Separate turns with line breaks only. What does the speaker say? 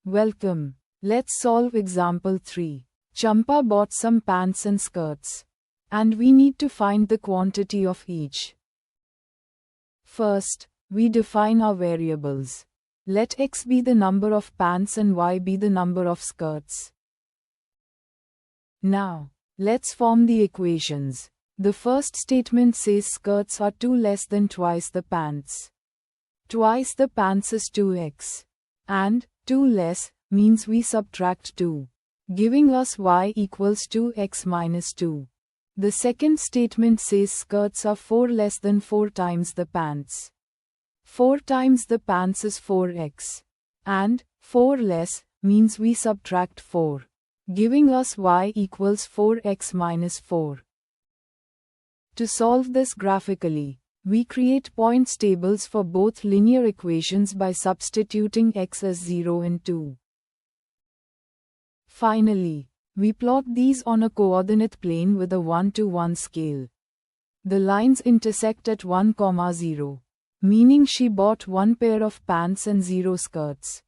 Welcome. Let's solve example 3. Champa bought some pants and skirts. And we need to find the quantity of each. First, we define our variables. Let x be the number of pants and y be the number of skirts. Now, let's form the equations. The first statement says skirts are 2 less than twice the pants. Twice the pants is 2x. And 2 less means we subtract 2, giving us y equals 2x minus 2. The second statement says skirts are 4 less than 4 times the pants. 4 times the pants is 4x. And 4 less means we subtract 4, giving us y equals 4x minus 4. To solve this graphically, we create points tables for both linear equations by substituting x as 0 and 2. Finally, we plot these on a coordinate plane with a 1:1 scale. The lines intersect at 1, 0, meaning she bought 1 pair of pants and 0 skirts.